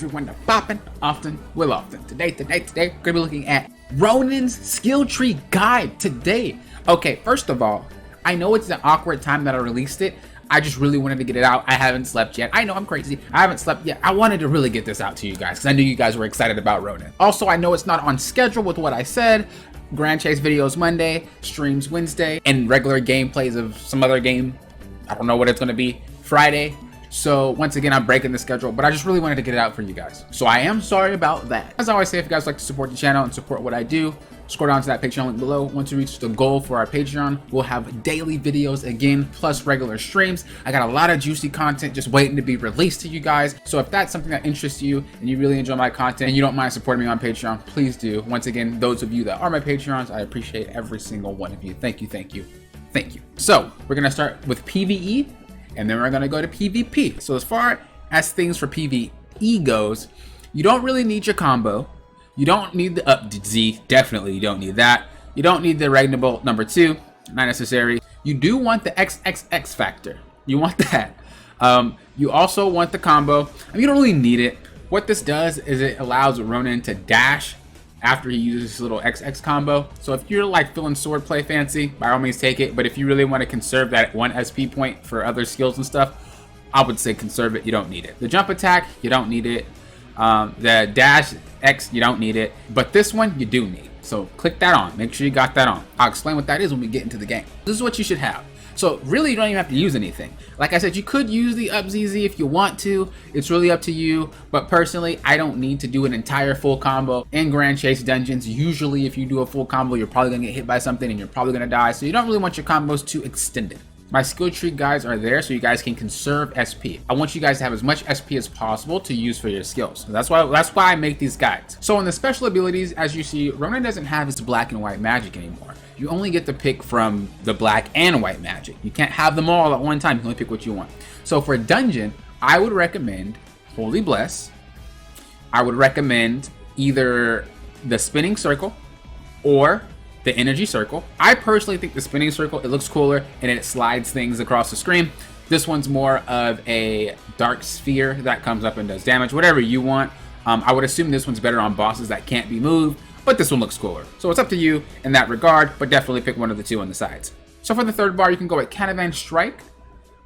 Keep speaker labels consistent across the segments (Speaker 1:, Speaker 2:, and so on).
Speaker 1: everyone to Poppin, Often with Lofton. Today, we're gonna be looking at Ronan's skill tree guide today. Okay, first of all, I know it's an awkward time that I released it. I just really wanted to get it out. I haven't slept yet. I know I'm crazy. I haven't slept yet. I wanted to really get this out to you guys because I knew you guys were excited about Ronan. Also, I know it's not on schedule with what I said. Grand Chase videos Monday, streams Wednesday, and regular gameplays of some other game. I don't know what it's gonna be, Friday. So once again, I'm breaking the schedule, but I just really wanted to get it out for you guys. So I am sorry about that. As I always say, if you guys like to support the channel and support what I do, scroll down to that Patreon link below. Once we reach the goal for our Patreon, we'll have daily videos again, plus regular streams. I got a lot of juicy content just waiting to be released to you guys. So if that's something that interests you and you really enjoy my content and you don't mind supporting me on Patreon, please do. Once again, those of you that are my Patreons, I appreciate every single one of you. Thank you, thank you, thank you. So we're gonna start with PvE, and then we're gonna go to PvP. So as far as things for PvE goes, you don't really need your combo. You don't need the up Z, definitely you don't need that. You don't need the Regnable number 2, not necessary. You do want the XXX factor. You want that. You also want the combo. I mean, you don't really need it. What this does is it allows Ronan to dash after he uses his little XX combo. So if you're like feeling swordplay fancy, by all means take it. But if you really want to conserve that 1 SP point for other skills and stuff, I would say conserve it. You don't need it. The jump attack, you don't need it. The dash X, you don't need it. But this one, you do need. So click that on. Make sure you got that on. I'll explain what that is when we get into the game. This is what you should have. So really, you don't even have to use anything. Like I said, you could use the up ZZ if you want to. It's really up to you. But personally, I don't need to do an entire full combo in Grand Chase dungeons. Usually, if you do a full combo, you're probably gonna get hit by something and you're probably gonna die. So you don't really want your combos too extended. My skill tree guides are there so you guys can conserve SP. I want you guys to have as much SP as possible to use for your skills. That's why I make these guides. So in the special abilities, as you see, Ronan doesn't have his black and white magic anymore. You only get to pick from the black and white magic. You can't have them all at one time. You can only pick what you want. So for a dungeon, I would recommend Holy Bless. I would recommend either the spinning circle or the energy circle. I personally think the spinning circle, it looks cooler and it slides things across the screen. This one's more of a dark sphere that comes up and does damage, whatever you want. I would assume this one's better on bosses that can't be moved, but this one looks cooler. So it's up to you in that regard, but definitely pick one of the two on the sides. So for the third bar, you can go with Canavan Strike,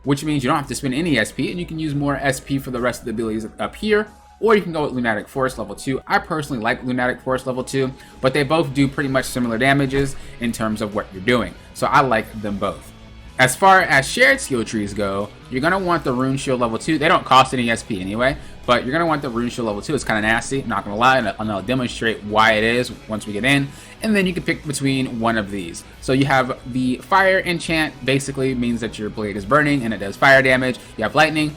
Speaker 1: which means you don't have to spend any SP and you can use more SP for the rest of the abilities up here. Or you can go with Lunatic Force level 2. I personally like Lunatic Force level 2, but they both do pretty much similar damages in terms of what you're doing. So I like them both. As far as shared skill trees go, you're going to want the Rune Shield level 2. They don't cost any SP anyway, but you're going to want the Rune Shield level 2. It's kind of nasty, not going to lie, and I'll demonstrate why it is once we get in. And then you can pick between one of these. So you have the Fire Enchant, basically means that your blade is burning and it does fire damage. You have Lightning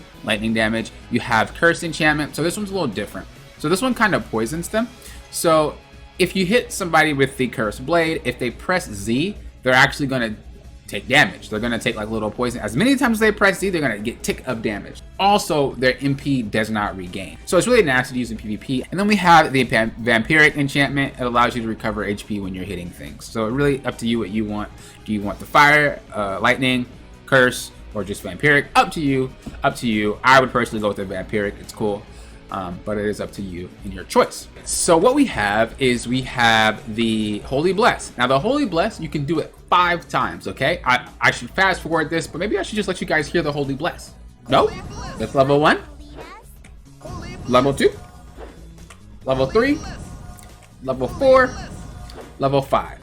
Speaker 1: damage. You have Curse Enchantment. So this one's a little different. So this one kind of poisons them. So if you hit somebody with the Curse Blade, if they press Z, they're actually going to take damage. They're going to take like little poison. As many times as they press Z, they're going to get tick of damage. Also, their MP does not regain. So it's really nasty to use in PvP. And then we have the Vampiric Enchantment. It allows you to recover HP when you're hitting things. So it really up to you what you want. Do you want the Fire, Lightning, Curse, or just Vampiric? Up to you. Up to you. I would personally go with the Vampiric. It's cool. But it is up to you and your choice. So what we have is we have the Holy Bless. Now the Holy Bless, you can do it 5 times, okay? I should fast forward this, but maybe I should just let you guys hear the Holy Bless. No? That's level 1. Level 2. Level 3. Level 4. Level 5.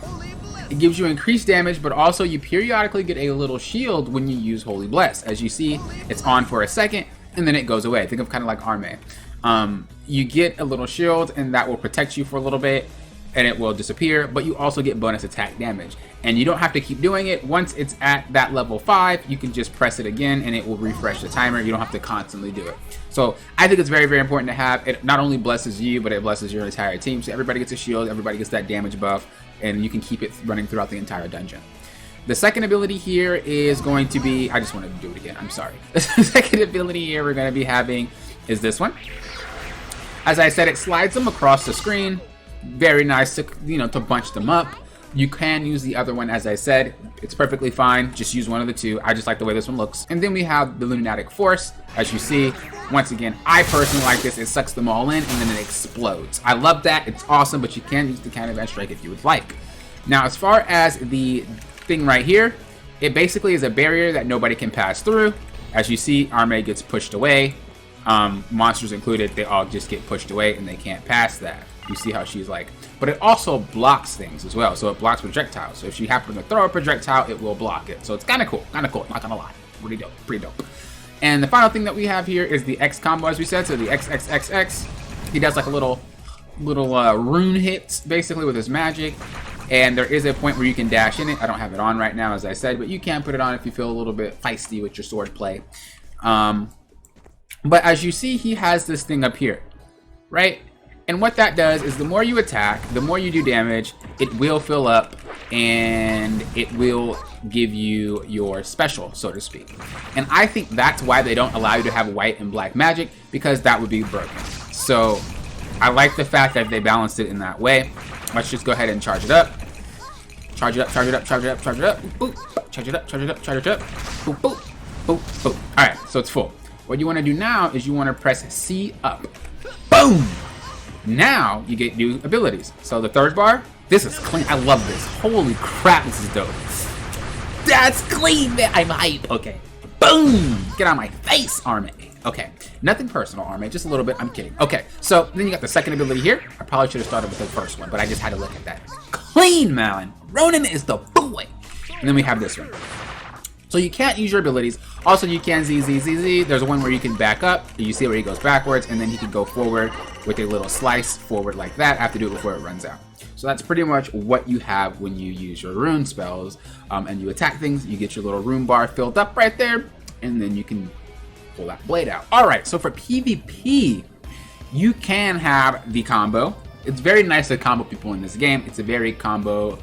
Speaker 1: It gives you increased damage, but also you periodically get a little shield when you use Holy Bless. As you see, it's on for a second, and then it goes away. Think of kind of like Arme. You get a little shield, and that will protect you for a little bit, and it will disappear, but you also get bonus attack damage. And you don't have to keep doing it. Once it's at that level 5, you can just press it again, and it will refresh the timer. You don't have to constantly do it. So I think it's very, very important to have. It not only blesses you, but it blesses your entire team. So everybody gets a shield, everybody gets that damage buff, and you can keep it running throughout the entire dungeon. The second ability here is going to be, I just wanted to do it again, I'm sorry. The second ability here we're going to be having is this one. As I said, it slides them across the screen. Very nice to, to bunch them up. You can use the other one, as I said. It's perfectly fine. Just use one of the two. I just like the way this one looks. And then we have the Lunatic Force. As you see, Once again, I personally like this. It sucks them all in and then it explodes. I love that. It's awesome, but you can use the counter strike if you would like. Now, as far as the thing right here, it basically is a barrier that nobody can pass through. As you see, Arme gets pushed away. Monsters included, they all just get pushed away and they can't pass that. You see how she's like, but it also blocks things as well. So it blocks projectiles. So if she happens to throw a projectile, it will block it. So it's kind of cool, not gonna lie. Pretty dope, pretty dope. And the final thing that we have here is the X combo, as we said. So the XXXX, he does like a little rune hits basically with his magic. And there is a point where you can dash in it. I don't have it on right now, as I said, but you can put it on if you feel a little bit feisty with your sword play. But as you see, he has this thing up here, right? And what that does is the more you attack, the more you do damage, it will fill up and it will give you your special, so to speak. And I think that's why they don't allow you to have white and black magic, because that would be broken. So I like the fact that they balanced it in that way. Let's just go ahead and charge it up. Charge it up, charge it up, charge it up, charge it up. Boop, boop. Charge it up, charge it up, charge it up. Boop, boop, boop, boop. All right, so it's full. What you want to do now is you want to press C up. Boom! Now you get new abilities. So the third bar, this is clean. I love this. Holy crap, this is dope. That's clean, man. I'm hype. Okay. Boom! Get on my face, Arme. Okay. Nothing personal, Arme. Just a little bit. I'm kidding. Okay. So then you got the second ability here. I probably should have started with the first one, but I just had to look at that. Clean, man. Ronan is the boy. And then we have this one. So you can't use your abilities. Also, you can Z. There's one where you can back up. You see where he goes backwards, and then he can go forward with a little slice forward like that. I have to do it before it runs out. So that's pretty much what you have when you use your rune spells and you attack things. You get your little rune bar filled up right there, and then you can pull that blade out. All right, so for PvP, you can have the combo. It's very nice to combo people in this game. It's a very combo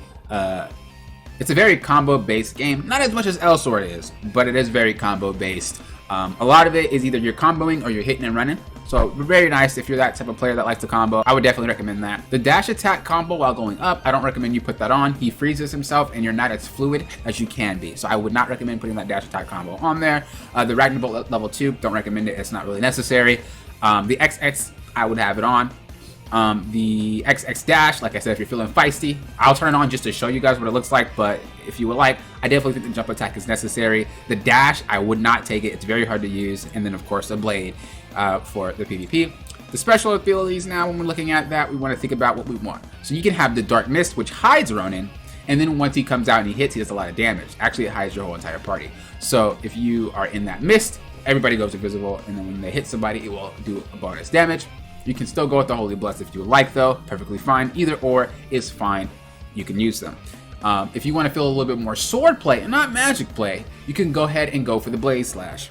Speaker 1: based game. Not as much as Elsword is, but it is very combo based. A lot of it is either you're comboing or you're hitting and running. So very nice if you're that type of player that likes to combo. I would definitely recommend that. The dash attack combo while going up, I don't recommend you put that on. He freezes himself and you're not as fluid as you can be. So I would not recommend putting that dash attack combo on there. The Ragnarbolt level 2, don't recommend it. It's not really necessary. The XX, I would have it on. The XX dash, like I said, if you're feeling feisty, I'll turn it on just to show you guys what it looks like, but if you would like, I definitely think the jump attack is necessary. The dash, I would not take it. It's very hard to use. And then, of course, the blade for the PvP. The special abilities now, when we're looking at that, we want to think about what we want. So you can have the Dark Mist, which hides Ronan, and then once he comes out and he hits, he does a lot of damage. Actually, it hides your whole entire party. So if you are in that mist, everybody goes invisible, and then when they hit somebody, it will do a bonus damage. You can still go with the Holy Bless if you would like, though. Perfectly fine. Either or is fine. You can use them. If you want to feel a little bit more sword play and not magic play, you can go ahead and go for the Blaze Slash.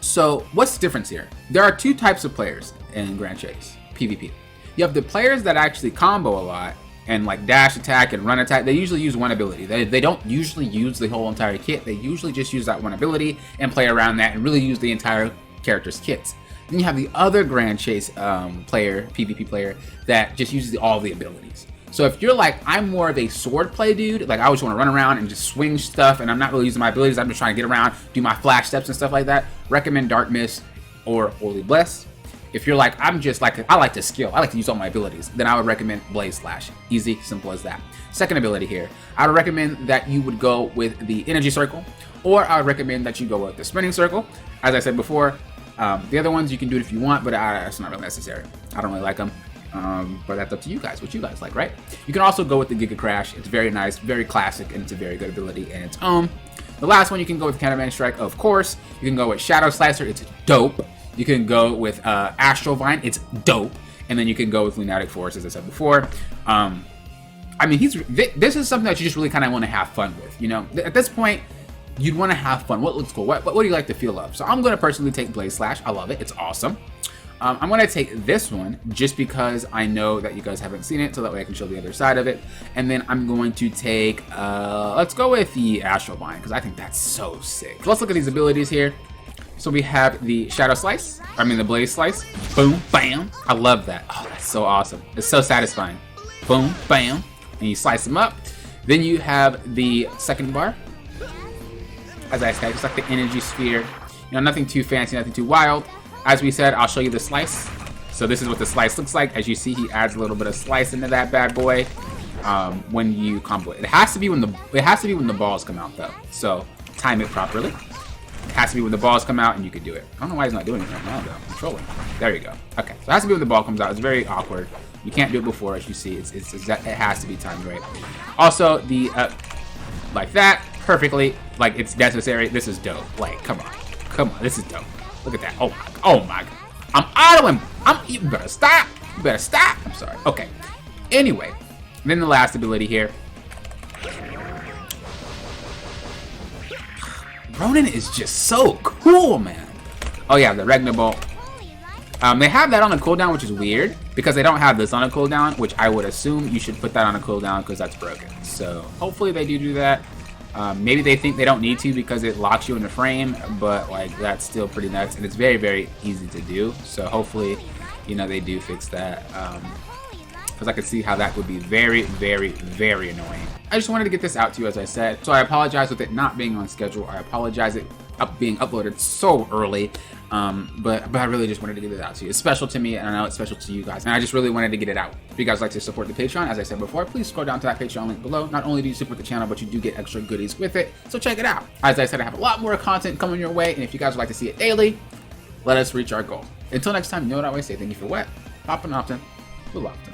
Speaker 1: So what's the difference here? There are two types of players in Grand Chase PvP. You have the players that actually combo a lot and like dash attack and run attack. They usually use one ability. They don't usually use the whole entire kit. They usually just use that one ability and play around that and really use the entire character's kits. Then you have the other Grand Chase PvP player that just uses all the abilities. So if you're like, I'm more of a sword play dude, like I always want to run around and just swing stuff and I'm not really using my abilities, I'm just trying to get around, do my flash steps and stuff like that, recommend Dark Mist or Holy Bless. If you're like, I'm just like, I like to skill, I like to use all my abilities, then I would recommend Blaze Slash. Easy, simple as that. Second ability here, I would recommend that you would go with the Energy Circle, or I would recommend that you go with the Spinning Circle. As I said before, the other ones you can do it if you want, but it's not really necessary. I don't really like them. But that's up to you guys, what you guys like, right? You can also go with the Giga Crash. It's very nice, very classic, and it's a very good ability in its own. The last one, you can go with Counterman Strike, of course. You can go with Shadow Slicer, it's dope. You can go with Astral Vine, it's dope. And then you can go with Lunatic Force, as I said before. I mean, this is something that you just really kind of want to have fun with, you know? At this point, you'd want to have fun. What looks cool? What do you like the feel of? So I'm going to personally take Blaze Slash. I love it. It's awesome. I'm going to take this one just because I know that you guys haven't seen it, so that way I can show the other side of it. And then I'm going to take, let's go with the Astral Vine, because I think that's so sick. So let's look at these abilities here. So we have the Shadow Slice, the Blaze Slice. Boom, bam. I love that. Oh, that's so awesome. It's so satisfying. Boom, bam. And you slice them up. Then you have the second bar. As I said, just like the Energy Sphere. You know, nothing too fancy, nothing too wild. as we said, I'll show you the slice. So this is what the slice looks like. As you see, he adds a little bit of slice into that bad boy when you combo it. It has to be when the balls come out though. So time it properly. It has to be when the balls come out and you can do it. I don't know why he's not doing it right now though. I'm trolling. There you go. Okay, so it has to be when the ball comes out. It's very awkward. You can't do it before, as you see. It has to be timed right. Also, the like that perfectly. Like it's necessary. This is dope. Like come on, this is dope. Look at that. Oh my god. I'm autoing. You better stop. You better stop. I'm sorry. Okay. Anyway, then the last ability here. Ronan is just so cool, man. Oh yeah, the Regna Bolt. They have that on a cooldown, which is weird because they don't have this on a cooldown, which I would assume you should put that on a cooldown because that's broken. So hopefully they do that. Maybe they think they don't need to because it locks you in the frame, but like that's still pretty nuts, and it's very, very easy to do. So hopefully, you know, they do fix that. Because I could see how that would be very, very, very annoying. I just wanted to get this out to you, as I said. So I apologize with it not being on schedule. I apologize it being uploaded so early. But I really just wanted to get it out to you. It's special to me, and I know it's special to you guys. And I just really wanted to get it out. If you guys like to support the Patreon, as I said before, please scroll down to that Patreon link below. Not only do you support the channel, but you do get extra goodies with it. So check it out. As I said, I have a lot more content coming your way. And if you guys would like to see it daily, let us reach our goal. Until next time, you know what I always say. Thank you for what? Poppin' often. We're Lofton.